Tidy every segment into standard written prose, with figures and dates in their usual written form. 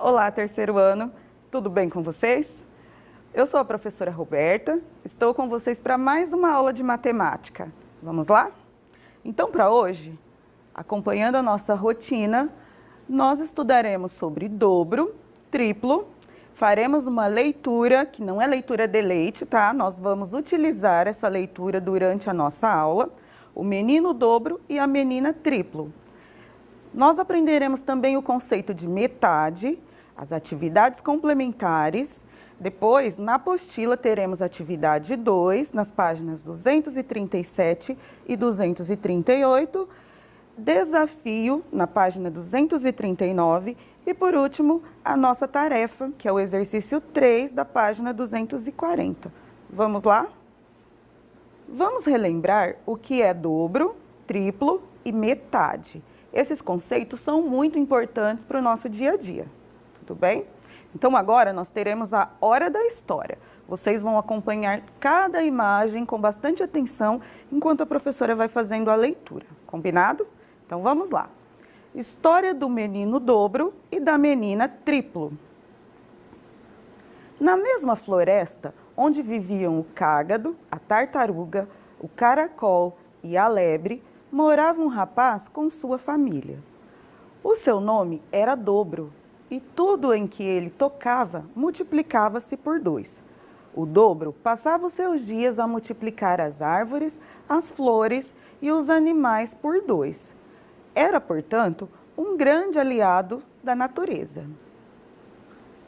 Olá, terceiro ano, tudo bem com vocês? Eu sou a professora Roberta, estou com vocês para mais uma aula de matemática. Vamos lá? Então, para hoje, acompanhando a nossa rotina, nós estudaremos sobre dobro, triplo, faremos uma leitura, que não é leitura de leite, tá? Nós vamos utilizar essa leitura durante a nossa aula, o menino dobro e a menina triplo. Nós aprenderemos também o conceito de metade, as atividades complementares. Depois, na apostila, teremos atividade 2, nas páginas 237 e 238, desafio, na página 239, e por último, a nossa tarefa, que é o exercício 3, da página 240. Vamos lá? Vamos relembrar o que é dobro, triplo e metade. Esses conceitos são muito importantes para o nosso dia a dia. Tudo bem? Então agora nós teremos a hora da história. Vocês vão acompanhar cada imagem com bastante atenção enquanto a professora vai fazendo a leitura. Combinado? Então vamos lá. História do menino dobro e da menina triplo. Na mesma floresta onde viviam o cágado, a tartaruga, o caracol e a lebre, morava um rapaz com sua família. O seu nome era Dobro. E tudo em que ele tocava multiplicava-se por 2. O dobro passava os seus dias a multiplicar as árvores, as flores e os animais por 2. Era, portanto, um grande aliado da natureza.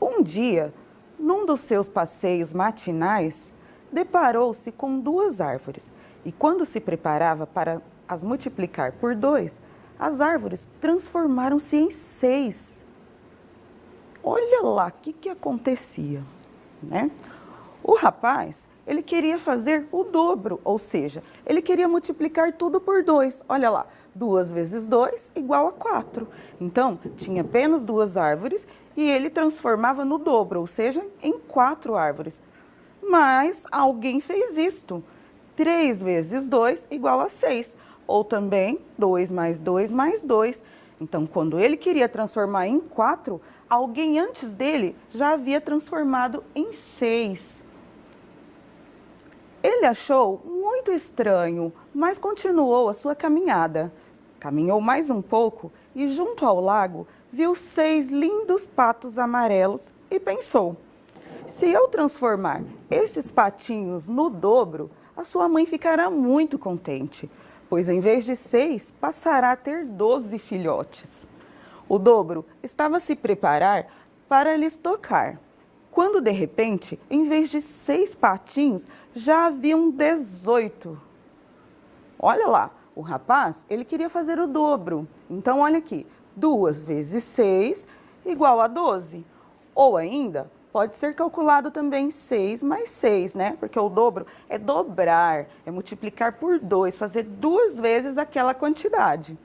Um dia, num dos seus passeios matinais, deparou-se com 2 árvores e quando se preparava para as multiplicar por 2, as árvores transformaram-se em 6. Olha lá o que acontecia, né? O rapaz, ele queria fazer o dobro, ou seja, ele queria multiplicar tudo por 2. Olha lá, 2 vezes 2 igual a 4. Então, tinha apenas 2 árvores e ele transformava no dobro, ou seja, em 4 árvores. Mas alguém fez isto. 3 vezes 2 igual a 6, ou também 2 mais 2 mais 2. Então, quando ele queria transformar em 4, alguém antes dele já havia transformado em 6. Ele achou muito estranho, mas continuou a sua caminhada. Caminhou mais um pouco e, junto ao lago, viu 6 lindos patos amarelos e pensou: se eu transformar estes patinhos no dobro, a sua mãe ficará muito contente, pois em vez de 6, passará a ter 12 filhotes. O dobro estava a se preparar para lhes tocar, quando de repente, em vez de 6 patinhos, já haviam 18. Olha lá, o rapaz, ele queria fazer o dobro. Então, olha aqui, 2 vezes 6 igual a 12. Ou ainda, pode ser calculado também 6 mais 6, né? Porque o dobro é dobrar, é multiplicar por 2, fazer 2 vezes aquela quantidade.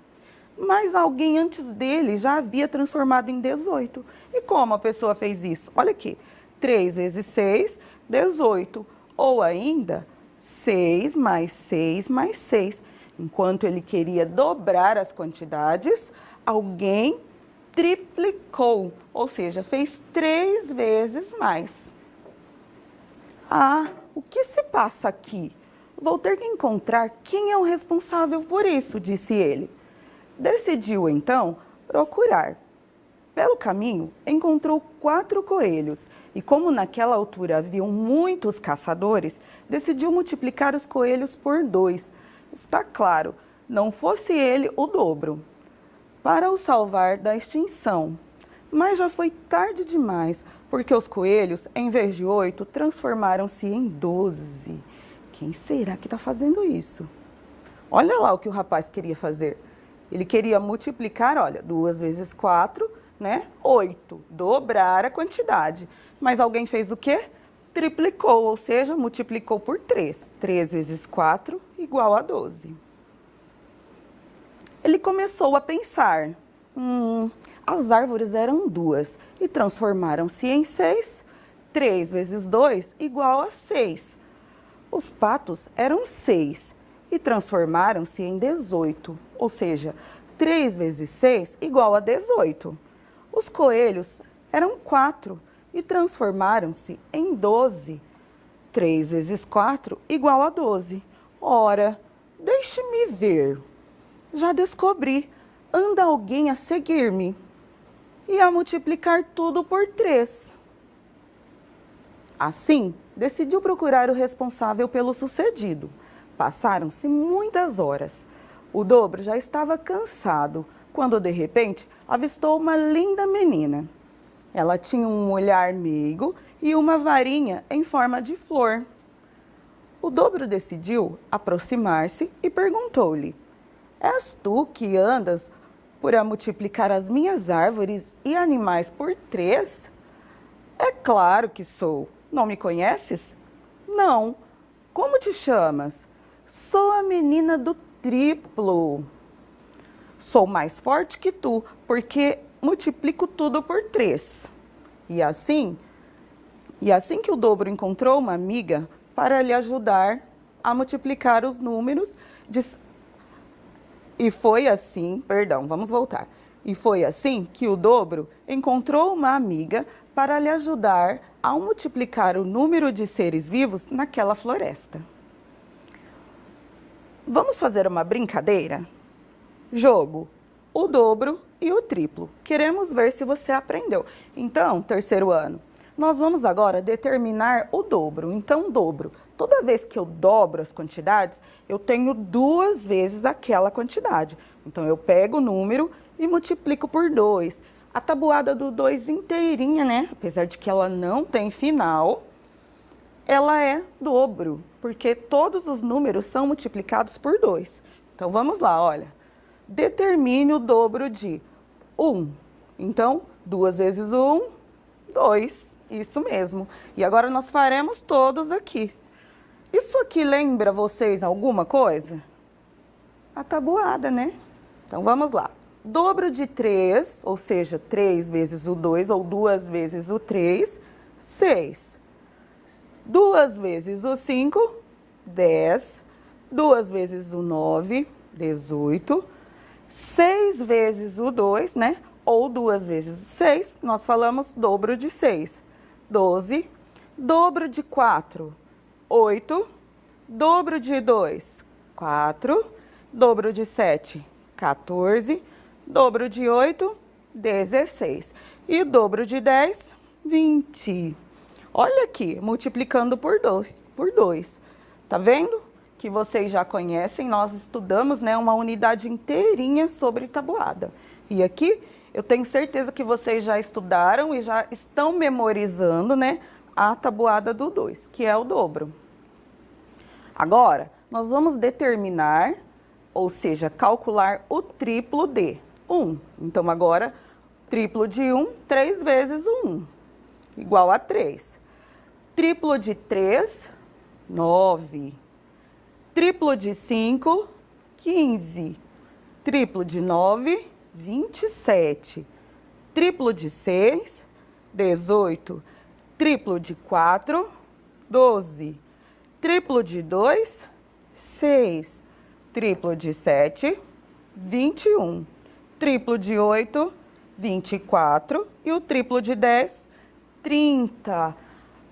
Mas alguém antes dele já havia transformado em 18. E como a pessoa fez isso? Olha aqui, 3 vezes 6, 18. Ou ainda, 6 mais 6 mais 6. Enquanto ele queria dobrar as quantidades, alguém triplicou, ou seja, fez 3 vezes mais. Ah, o que se passa aqui? Vou ter que encontrar quem é o responsável por isso, disse ele. Decidiu, então, procurar. Pelo caminho, encontrou 4 coelhos e, como naquela altura haviam muitos caçadores, decidiu multiplicar os coelhos por 2. Está claro, não fosse ele o dobro, para o salvar da extinção. Mas já foi tarde demais, porque os coelhos, em vez de 8, transformaram-se em 12. Quem será que está fazendo isso? Olha lá o que o rapaz queria fazer. Ele queria multiplicar, olha, 2 vezes 4, né? 8, dobrar a quantidade. Mas alguém fez o quê? Triplicou, ou seja, multiplicou por 3. 3 vezes 4 igual a 12. Ele começou a pensar, as árvores eram 2 e transformaram-se em 6. 3 vezes 2 igual a 6. Os patos eram 6 e transformaram-se em 18, ou seja, 3 vezes 6 igual a 18. Os coelhos eram 4 e transformaram-se em 12. 3 vezes 4 igual a 12. Ora, deixe-me ver. Já descobri. Anda alguém a seguir-me e a multiplicar tudo por 3. Assim, decidiu procurar o responsável pelo sucedido. Passaram-se muitas horas. O Dobro já estava cansado, quando de repente avistou uma linda menina. Ela tinha um olhar meigo e uma varinha em forma de flor. O Dobro decidiu aproximar-se e perguntou-lhe: És tu que andas por a multiplicar as minhas árvores e animais por 3? É claro que sou. Não me conheces? Não. Como te chamas? Sou a menina do triplo. Sou mais forte que tu, porque multiplico tudo por 3. E assim que o Dobro encontrou uma amiga para lhe ajudar a multiplicar os números E foi assim que o Dobro encontrou uma amiga para lhe ajudar a multiplicar o número de seres vivos naquela floresta. Vamos fazer uma brincadeira? Jogo, o dobro e o triplo. Queremos ver se você aprendeu. Então, terceiro ano, nós vamos agora determinar o dobro. Então, dobro. Toda vez que eu dobro as quantidades, eu tenho 2 vezes aquela quantidade. Então, eu pego o número e multiplico por 2. A tabuada do 2 inteirinha, né? Apesar de que ela não tem final, ela é dobro, porque todos os números são multiplicados por 2. Então, vamos lá, olha. Determine o dobro de 1. Então, 2 vezes 1, 2. Isso mesmo. E agora nós faremos todos aqui. Isso aqui lembra vocês alguma coisa? A tabuada, né? Então, vamos lá. Dobro de 3, ou seja, 3 vezes o 2, ou 2 vezes o 3, 6. 2 vezes o 5, 10. 2 vezes o 9, 18. 6 vezes o 2, né? Ou 2 vezes o 6, nós falamos dobro de 6. 12. Dobro de 4, 8. Dobro de 2, 4. Dobro de 7, 14. Dobro de 8, 16. E dobro de 10, 20. Olha aqui, multiplicando por 2. Tá vendo? Que vocês já conhecem, nós estudamos, né, uma unidade inteirinha sobre tabuada. E aqui, eu tenho certeza que vocês já estudaram e já estão memorizando, né, a tabuada do 2, que é o dobro. Agora, nós vamos determinar, ou seja, calcular o triplo de 1. Então, agora, triplo de 1, 3 vezes o 1, igual a 3. Triplo de 3, 9. Triplo de 5, 15. Triplo de 9, 27. Triplo de 6, 18. Triplo de 4, 12. Triplo de 2, 6. Triplo de 7, 21. Triplo de 8, 24. E o triplo de 10, 30.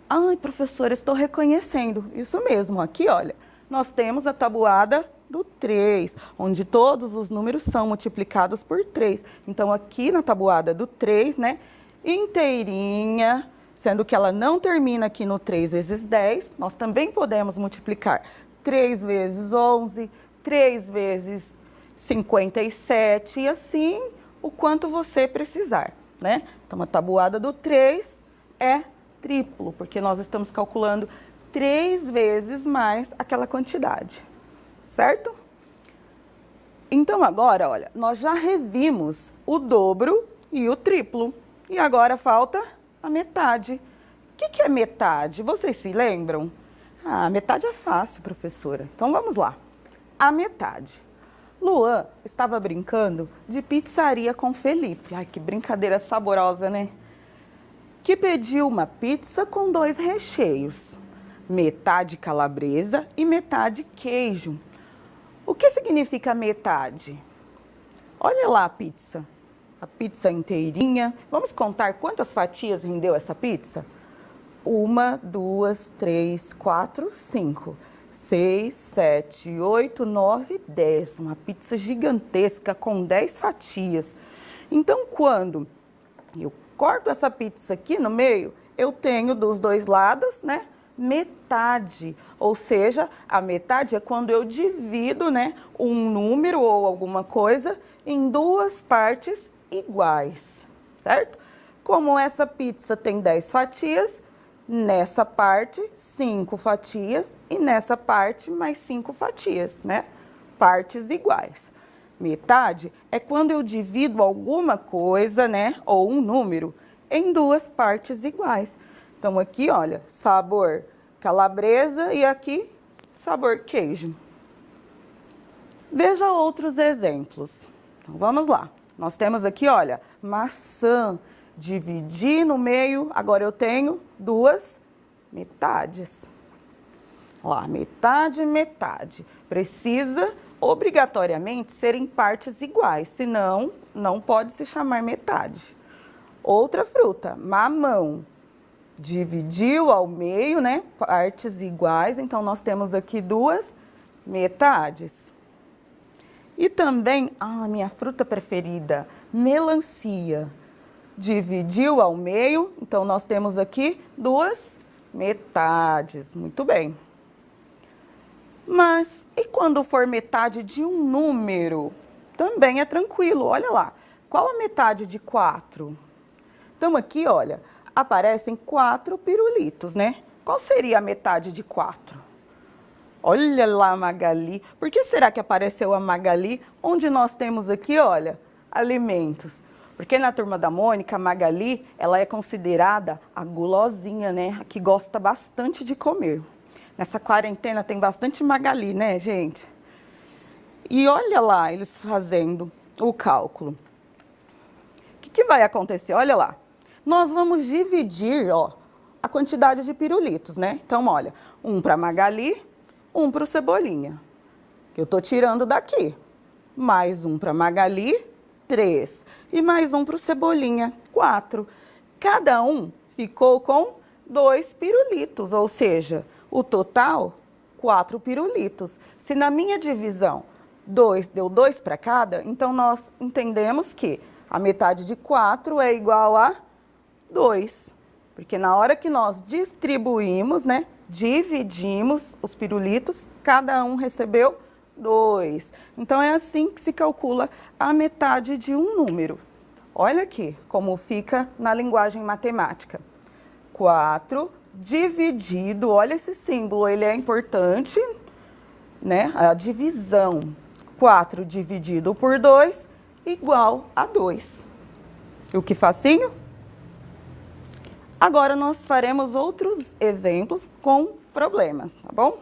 Ai, professora, estou reconhecendo. Isso mesmo, aqui, olha. Nós temos a tabuada do 3, onde todos os números são multiplicados por 3. Então, aqui na tabuada do 3, né, inteirinha, sendo que ela não termina aqui no 3 vezes 10, nós também podemos multiplicar 3 vezes 11, 3 vezes 57, e assim o quanto você precisar, né? Então, a tabuada do 3 é triplo, porque nós estamos calculando 3 vezes mais aquela quantidade, certo? Então, agora, olha, nós já revimos o dobro e o triplo. E agora falta a metade. O que é metade? Vocês se lembram? Ah, metade é fácil, professora. Então, vamos lá. A metade. Luan estava brincando de pizzaria com Felipe. Ai, que brincadeira saborosa, né? Que pediu uma pizza com 2 recheios. Metade calabresa e metade queijo. O que significa metade? Olha lá a pizza. a pizza inteirinha. Vamos contar quantas fatias rendeu essa pizza? 1, 2, 3, 4, 5, 6, 7, 8, 9, 10. Uma pizza gigantesca com 10 fatias. Então, quando eu corto essa pizza aqui no meio, eu tenho dos dois lados, né, metade. Ou seja, a metade é quando eu divido, né, um número ou alguma coisa em duas partes iguais, certo? Como essa pizza tem 10 fatias, nessa parte 5 fatias e nessa parte mais 5 fatias, né? Partes iguais. Metade é quando eu divido alguma coisa, né, ou um número, em duas partes iguais. Então, aqui, olha, sabor calabresa e aqui, sabor queijo. Veja outros exemplos. Então, vamos lá. Nós temos aqui, olha, maçã. Dividi no meio, agora eu tenho duas metades. Lá, metade, metade. Precisa obrigatoriamente ser em partes iguais, senão não pode se chamar metade. Outra fruta, mamão. Dividiu ao meio, né? Partes iguais, então nós temos aqui duas metades. E também, minha fruta preferida, melancia. Dividiu ao meio, então nós temos aqui duas metades. Muito bem. Mas e quando for metade de um número? Também é tranquilo, olha lá. Qual a metade de 4? Então aqui, olha, aparecem 4 pirulitos, né? Qual seria a metade de 4? Olha lá a Magali. Por que será que apareceu a Magali onde nós temos aqui, olha, alimentos? Porque na Turma da Mônica, a Magali, ela é considerada a gulosinha, né? A que gosta bastante de comer. Nessa quarentena tem bastante Magali, né, gente? E olha lá eles fazendo o cálculo. O que vai acontecer? Olha lá. Nós vamos dividir, ó, a quantidade de pirulitos, né? Então, olha, um para Magali, um para o Cebolinha. Eu tô tirando daqui. Mais um para Magali, 3. E mais um para o Cebolinha, 4. Cada um ficou com 2 pirulitos, ou seja, o total, 4 pirulitos. Se na minha divisão 2 deu 2 para cada, então nós entendemos que a metade de 4 é igual a 2. Porque na hora que nós distribuímos, né, dividimos os pirulitos, cada um recebeu 2. Então, é assim que se calcula a metade de um número. Olha aqui como fica na linguagem matemática. 4 dividido, olha esse símbolo, ele é importante, né? A divisão. 4 dividido por 2 igual a 2. O que facinho? Agora nós faremos outros exemplos com problemas, tá bom?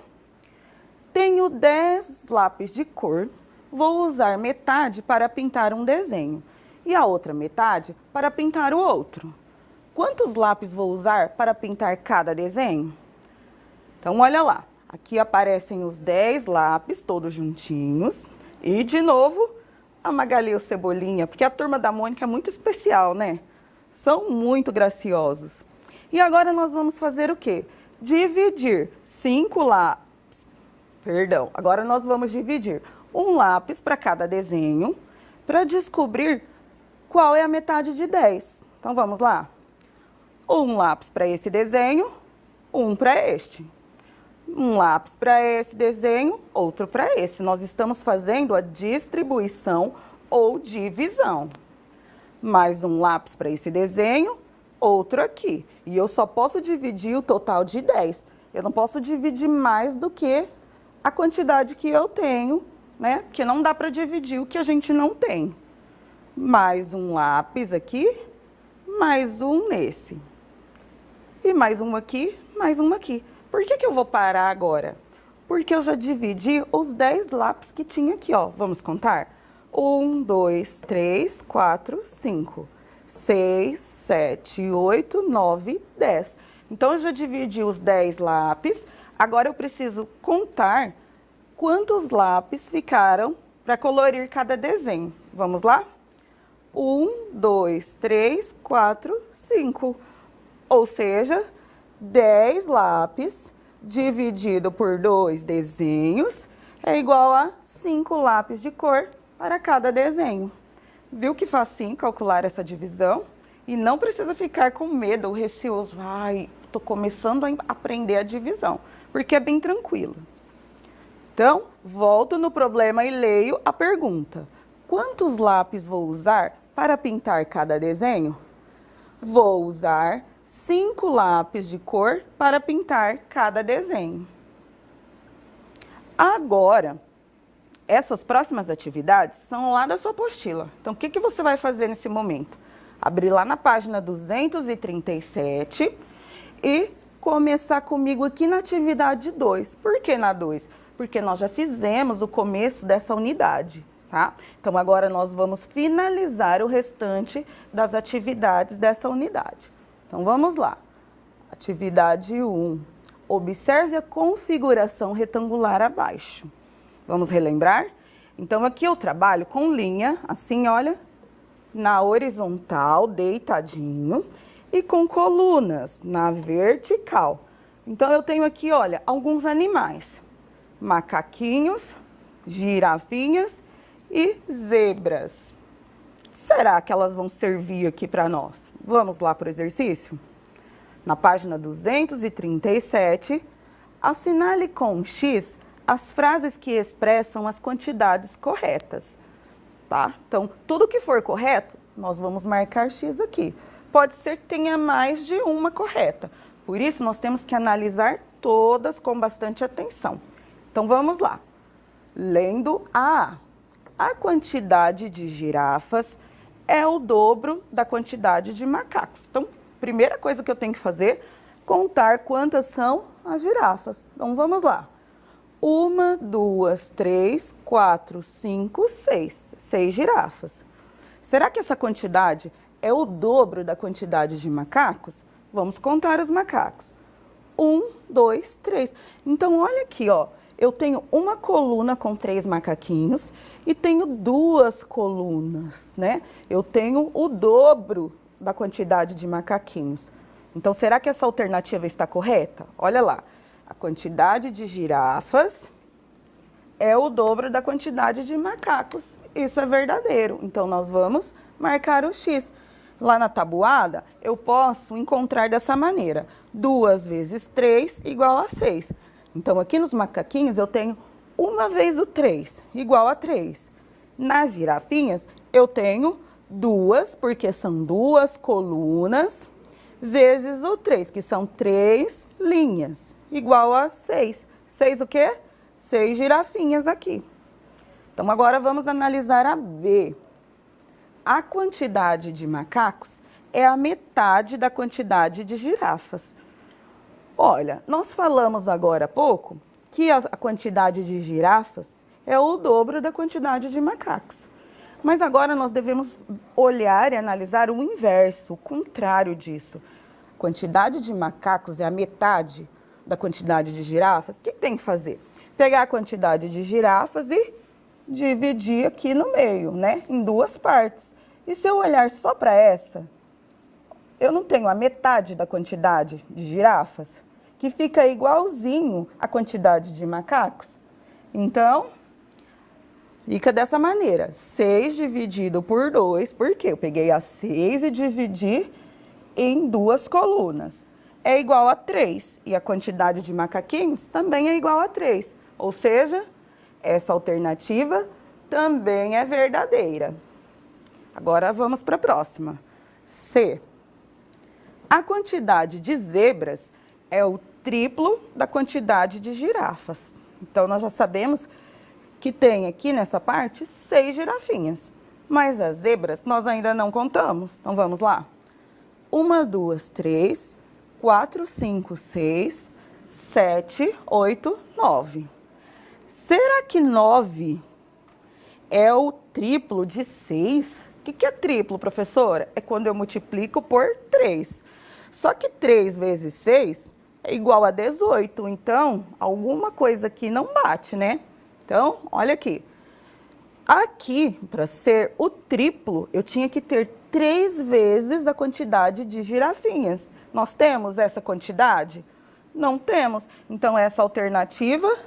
Tenho 10 lápis de cor, vou usar metade para pintar um desenho e a outra metade para pintar o outro. Quantos lápis vou usar para pintar cada desenho? Então, olha lá, aqui aparecem os 10 lápis todos juntinhos e, de novo, a Magali e o Cebolinha, porque a Turma da Mônica é muito especial, né? São muito graciosos. E agora nós vamos fazer o quê? Dividir 5 lápis. Perdão, agora nós vamos dividir um lápis para cada desenho para descobrir qual é a metade de 10. Então, vamos lá? Um lápis para esse desenho, um para este. Um lápis para esse desenho, outro para esse. Nós estamos fazendo a distribuição ou divisão. Mais um lápis para esse desenho, outro aqui. E eu só posso dividir o total de 10. Eu não posso dividir mais do que a quantidade que eu tenho, né? Porque não dá para dividir o que a gente não tem. Mais um lápis aqui, mais um nesse. E mais um aqui, mais um aqui. Por que eu vou parar agora? Porque eu já dividi os 10 lápis que tinha aqui, ó. Vamos contar? 1, 2, 3, 4, 5, 6, 7, 8, 9, 10. Então, eu já dividi os 10 lápis. Agora, eu preciso contar quantos lápis ficaram para colorir cada desenho. Vamos lá? 1, 2, 3, 4, 5. Ou seja, 10 lápis dividido por 2 desenhos é igual a 5 lápis de cor para cada desenho. Viu que facinho calcular essa divisão? E não precisa ficar com medo ou receoso. Ai, estou começando a aprender a divisão, porque é bem tranquilo. Então, volto no problema e leio a pergunta. Quantos lápis vou usar para pintar cada desenho? Vou usar 5 lápis de cor para pintar cada desenho. Agora, essas próximas atividades são lá da sua apostila. Então, o que você vai fazer nesse momento? Abrir lá na página 237 e começar comigo aqui na atividade 2. Por que na 2? Porque nós já fizemos o começo dessa unidade, tá? Então, agora nós vamos finalizar o restante das atividades dessa unidade. Então, vamos lá. Atividade 1. Observe a configuração retangular abaixo. Vamos relembrar? Então, aqui eu trabalho com linha, assim, olha, na horizontal, deitadinho, e com colunas na vertical. Então, eu tenho aqui, olha, alguns animais. Macaquinhos, girafinhas e zebras. Será que elas vão servir aqui para nós? Vamos lá para o exercício? Na página 237, assinale com X as frases que expressam as quantidades corretas, tá? Então, tudo que for correto, nós vamos marcar X aqui. Pode ser que tenha mais de uma correta. Por isso, nós temos que analisar todas com bastante atenção. Então, vamos lá. Lendo a quantidade de girafas é o dobro da quantidade de macacos. Então, primeira coisa que eu tenho que fazer, contar quantas são as girafas. Então, vamos lá. 1, 2, 3, 4, 5, 6. 6 girafas. Será que essa quantidade é o dobro da quantidade de macacos? Vamos contar os macacos. 1, 2, 3. Então, olha aqui, ó. Eu tenho uma coluna com 3 macaquinhos e tenho 2 colunas, né? Eu tenho o dobro da quantidade de macaquinhos. Então, será que essa alternativa está correta? Olha lá. A quantidade de girafas é o dobro da quantidade de macacos. Isso é verdadeiro. Então, nós vamos marcar o X. Lá na tabuada, eu posso encontrar dessa maneira. 2 vezes 3 igual a 6. Então, aqui nos macaquinhos, eu tenho 1 vez o 3, igual a 3. Nas girafinhas, eu tenho 2, porque são 2 colunas, vezes o 3, que são 3 linhas, igual a 6. 6 o quê? 6 girafinhas aqui. Então, agora vamos analisar a B. A quantidade de macacos é a metade da quantidade de girafas. Olha, nós falamos agora há pouco que a quantidade de girafas é o dobro da quantidade de macacos. Mas agora nós devemos olhar e analisar o inverso, o contrário disso. A quantidade de macacos é a metade da quantidade de girafas. O que tem que fazer? Pegar a quantidade de girafas e dividir aqui no meio, né? Em 2 partes. E se eu olhar só para essa, eu não tenho a metade da quantidade de girafas, que fica igualzinho à quantidade de macacos. Então, fica dessa maneira. 6 dividido por 2, porque eu peguei a 6 e dividi em 2 colunas. É igual a 3. E a quantidade de macaquinhos também é igual a 3. Ou seja, essa alternativa também é verdadeira. Agora vamos para a próxima. C. A quantidade de zebras é o triplo da quantidade de girafas. Então, nós já sabemos que tem aqui nessa parte 6 girafinhas. Mas as zebras nós ainda não contamos. Então, vamos lá. 1, 2, 3, 4, 5, 6, 7, 8, 9. Será que 9 é o triplo de 6? O que é triplo, professora? É quando eu multiplico por 3. Só que 3 vezes 6 é igual a 18. Então, alguma coisa aqui não bate, né? Então, olha aqui. Aqui, para ser o triplo, eu tinha que ter 3 vezes a quantidade de girafinhas. Nós temos essa quantidade? Não temos. Então, essa alternativa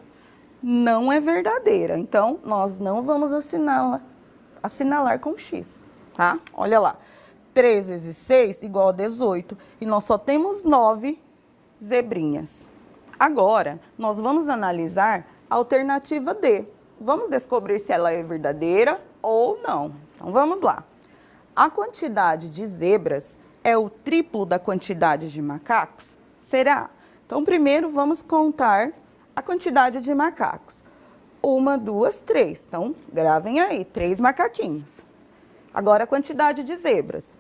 não é verdadeira. Então, nós não vamos assinalar com X, tá? Olha lá. 3 vezes 6 igual a 18. E nós só temos 9 zebrinhas. Agora, nós vamos analisar a alternativa D. Vamos descobrir se ela é verdadeira ou não. Então, vamos lá. A quantidade de zebras é o triplo da quantidade de macacos? Será? Então, primeiro, vamos contar a quantidade de macacos. 1, 2, 3. Então, gravem aí, 3 macaquinhos. Agora, a quantidade de zebras.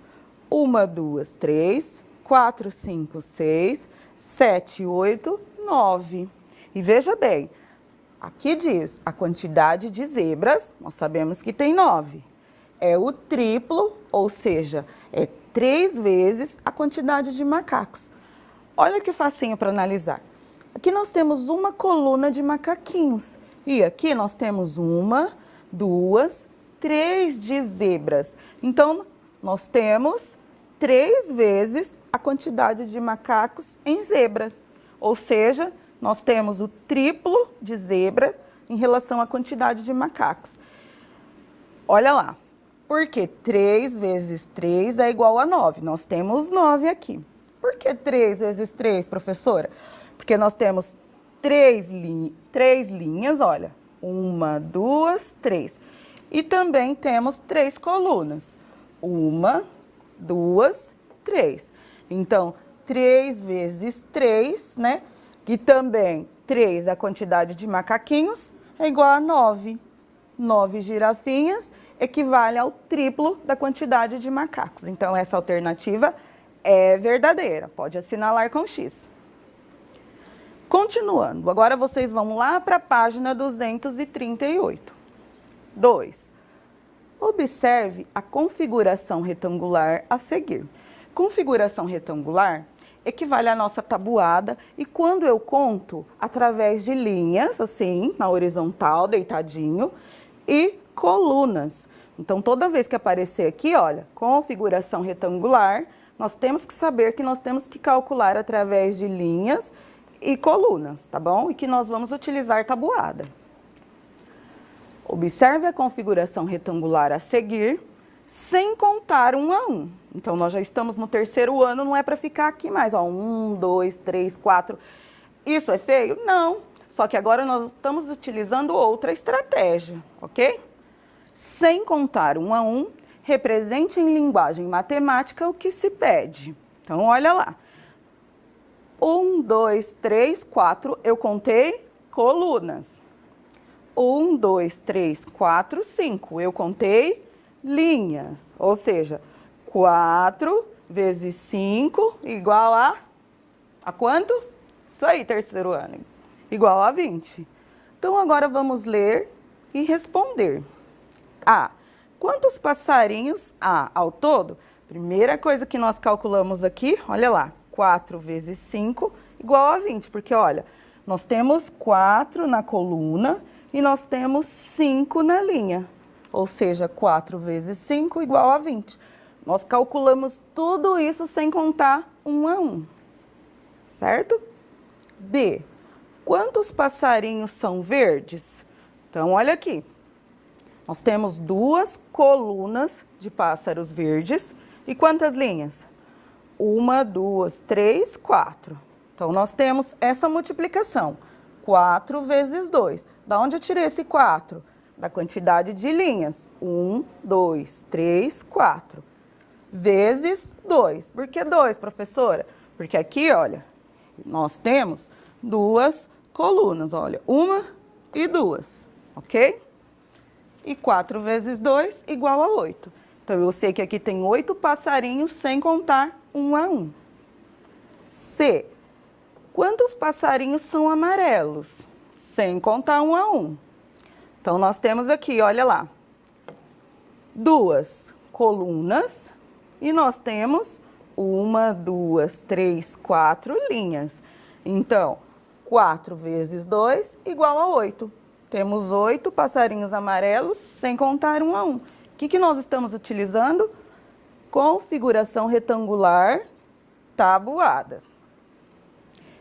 1, 2, 3, 4, 5, 6, 7, 8, 9. E veja bem, aqui diz a quantidade de zebras, nós sabemos que tem 9. É o triplo, ou seja, é 3 vezes a quantidade de macacos. Olha que facinho para analisar. Aqui nós temos uma coluna de macaquinhos. E aqui nós temos 1, 2, 3 de zebras. Então, nós temos 3 vezes a quantidade de macacos em zebra. Ou seja, nós temos o triplo de zebra em relação à quantidade de macacos. Olha lá, porque 3 vezes 3 é igual a 9. Nós temos 9 aqui. Por que 3 vezes 3, professora? Porque nós temos 3 linhas, olha. 1, 2, 3. E também temos 3 colunas. 1, 2, 3. Então, 3 vezes 3, né? E também 3, a quantidade de macaquinhos, é igual a 9. 9 girafinhas equivale ao triplo da quantidade de macacos. Então, essa alternativa é verdadeira. Pode assinalar com X. Continuando, agora vocês vão lá para a página 238. 2. Observe a configuração retangular a seguir. Configuração retangular equivale à nossa tabuada e quando eu conto através de linhas, assim, na horizontal, deitadinho, e colunas. Então, toda vez que aparecer aqui, olha, configuração retangular, nós temos que saber que nós temos que calcular através de linhas e colunas, tá bom? E que nós vamos utilizar tabuada. Observe a configuração retangular a seguir, sem contar 1 a 1. Então, nós já estamos no 3º ano, não é para ficar aqui mais, ó, 1, 2, 3, 4. Isso é feio? Não. Só que agora nós estamos utilizando outra estratégia, ok? Sem contar 1 a 1, represente em linguagem matemática o que se pede. Então, olha lá. 1, 2, 3, 4, eu contei colunas. 1, 2, 3, 4, 5, eu contei linhas. Ou seja, 4 vezes 5 igual a quanto? Isso aí, 3º ano. Igual a 20. Então, agora vamos ler e responder. A. Quantos passarinhos há ao todo? Primeira coisa que nós calculamos aqui, olha lá. 4 vezes 5 igual a 20, porque olha, nós temos 4 na coluna e nós temos 5 na linha, ou seja, 4 vezes 5 igual a 20. Nós calculamos tudo isso sem contar 1 a 1, certo? B, quantos passarinhos são verdes? Então, olha aqui, nós temos 2 colunas de pássaros verdes e quantas linhas? 1, 2, 3, 4. Então, nós temos essa multiplicação. 4 vezes 2. Da onde eu tirei esse 4? Da quantidade de linhas. 1, 2, 3, 4. Vezes 2. Por que 2, professora? Porque aqui, olha, nós temos 2 colunas. Olha, 1 e 2. Ok? E 4 vezes 2 igual a 8. Então, eu sei que aqui tem 8 passarinhos sem contar 1 a 1. C. Quantos passarinhos são amarelos? Sem contar 1 a 1. Então, nós temos aqui, olha lá, 2 colunas e nós temos 1, 2, 3, 4 linhas. Então, 4 vezes 2 igual a 8. Temos 8 passarinhos amarelos, sem contar um a um. O que nós estamos utilizando? Configuração retangular tabuada.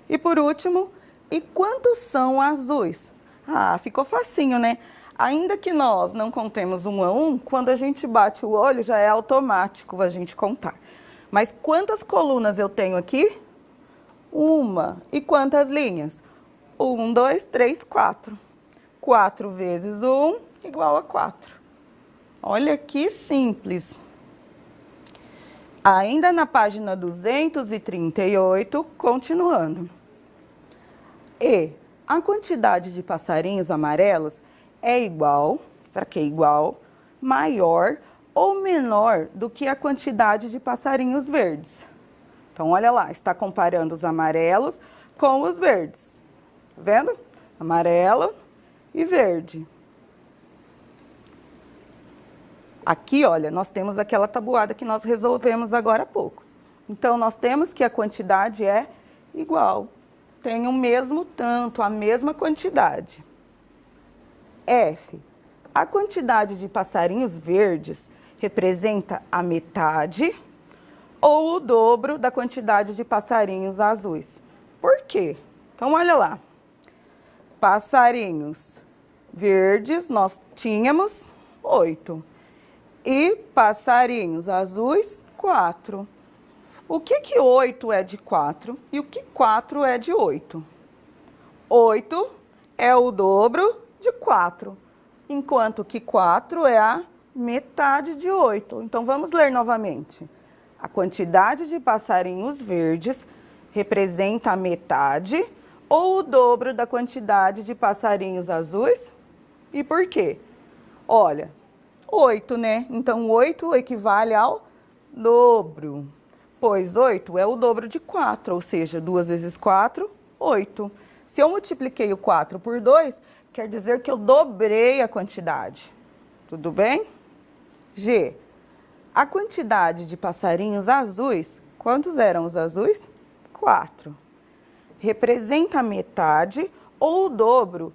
E por último, e quantos são azuis? Ah, ficou facinho, né? Ainda que nós não contemos um a um, quando a gente bate o olho já é automático a gente contar. Mas quantas colunas eu tenho aqui? Uma. E quantas linhas? 1, 2, 3, 4. 4 vezes 1 igual a 4. Olha que simples. Ainda na página 238, continuando. E a quantidade de passarinhos amarelos é igual, será que é igual, maior ou menor do que a quantidade de passarinhos verdes? Então, olha lá, está comparando os amarelos com os verdes. Tá vendo? Amarelo e verde. Aqui, olha, nós temos aquela tabuada que nós resolvemos agora há pouco. Então, nós temos que a quantidade é igual. Tem o mesmo tanto, a mesma quantidade. F. A quantidade de passarinhos verdes representa a metade ou o dobro da quantidade de passarinhos azuis. Por quê? Então, olha lá. Passarinhos verdes, nós tínhamos 8. E passarinhos azuis, 4. O que 8 é de 4 e o que 4 é de 8? 8 é o dobro de 4, enquanto que 4 é a metade de 8. Então, vamos ler novamente. A quantidade de passarinhos verdes representa a metade ou o dobro da quantidade de passarinhos azuis? E por quê? Olha, 8, né? Então, 8 equivale ao dobro, pois 8 é o dobro de 4, ou seja, 2 vezes 4, 8. Se eu multipliquei o 4 por 2, quer dizer que eu dobrei a quantidade. Tudo bem? G. A quantidade de passarinhos azuis, quantos eram os azuis? 4. Representa a metade ou o dobro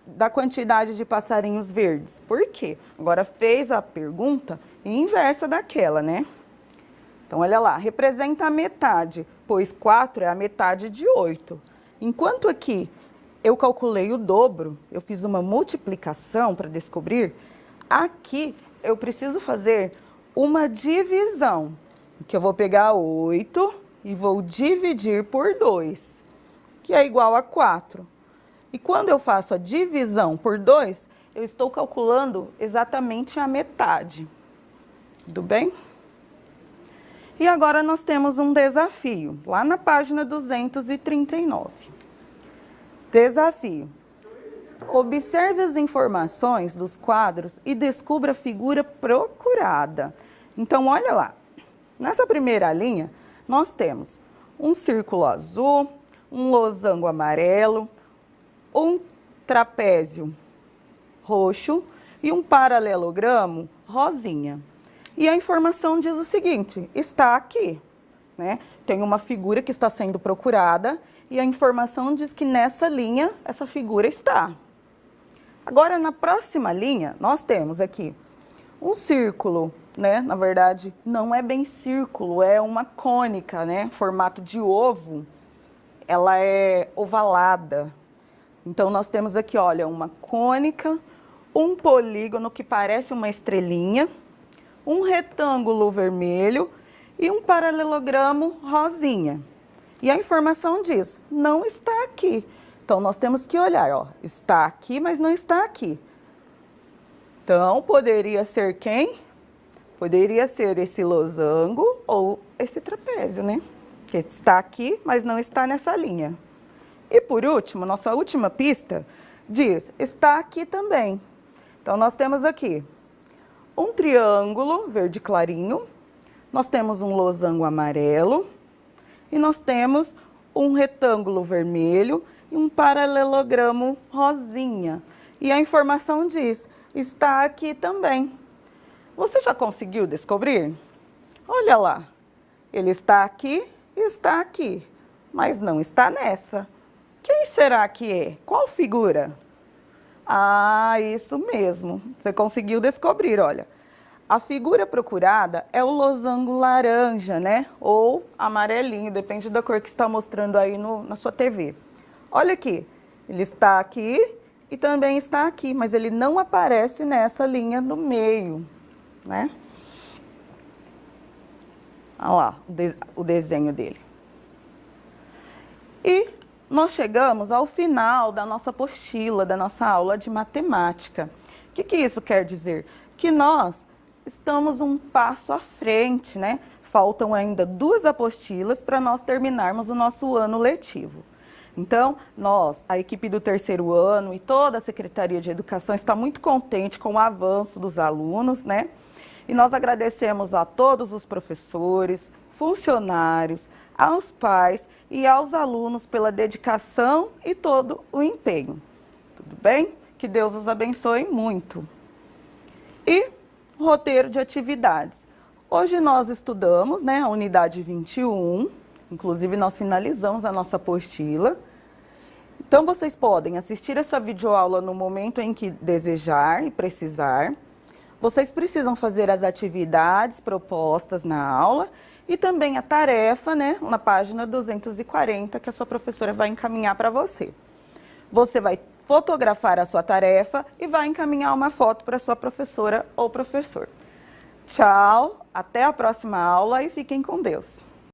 da quantidade de passarinhos verdes. Por quê? Agora fez a pergunta inversa daquela, né? Então, olha lá, representa a metade, pois 4 é a metade de 8. Enquanto aqui eu calculei o dobro, eu fiz uma multiplicação para descobrir, aqui eu preciso fazer uma divisão, que eu vou pegar 8 e vou dividir por 2, que é igual a 4. E quando eu faço a divisão por 2, eu estou calculando exatamente a metade. Tudo bem? E agora nós temos um desafio, lá na página 239. Desafio. Observe as informações dos quadros e descubra a figura procurada. Então, olha lá. Nessa primeira linha, nós temos um círculo azul, um losango amarelo, um trapézio roxo e um paralelogramo rosinha. E a informação diz o seguinte, está aqui, né? Tem uma figura que está sendo procurada e a informação diz que nessa linha essa figura está. Agora, na próxima linha, nós temos aqui um círculo, né? Na verdade, não é bem círculo, é uma cônica, né? Formato de ovo, ela é ovalada. Então, nós temos aqui, olha, uma cônica, um polígono que parece uma estrelinha, um retângulo vermelho e um paralelogramo rosinha. E a informação diz, não está aqui. Então, nós temos que olhar, ó, está aqui, mas não está aqui. Então, poderia ser quem? Poderia ser esse losango ou esse trapézio, né? Que está aqui, mas não está nessa linha. E por último, nossa última pista diz, está aqui também. Então, nós temos aqui um triângulo verde clarinho, nós temos um losango amarelo e nós temos um retângulo vermelho e um paralelogramo rosinha. E a informação diz, está aqui também. Você já conseguiu descobrir? Olha lá, ele está aqui e está aqui, mas não está nessa. Quem será que é? Qual figura? Ah, isso mesmo. Você conseguiu descobrir, olha. A figura procurada é o losango laranja, né? Ou amarelinho, depende da cor que está mostrando aí na sua TV. Olha aqui, ele está aqui e também está aqui, mas ele não aparece nessa linha do meio, né? Olha lá o desenho dele. E nós chegamos ao final da nossa apostila, da nossa aula de matemática. O que isso quer dizer? Que nós estamos um passo à frente, né? Faltam ainda 2 apostilas para nós terminarmos o nosso ano letivo. Então, nós, a equipe do 3º ano e toda a Secretaria de Educação está muito contente com o avanço dos alunos, né? E nós agradecemos a todos os professores, funcionários, aos pais e aos alunos pela dedicação e todo o empenho. Tudo bem? Que Deus os abençoe muito. E roteiro de atividades. Hoje nós estudamos, né, a unidade 21, inclusive nós finalizamos a nossa apostila. Então vocês podem assistir essa videoaula no momento em que desejar e precisar. Vocês precisam fazer as atividades propostas na aula e também a tarefa, né, na página 240, que a sua professora vai encaminhar para você. Você vai fotografar a sua tarefa e vai encaminhar uma foto para a sua professora ou professor. Tchau, até a próxima aula e fiquem com Deus.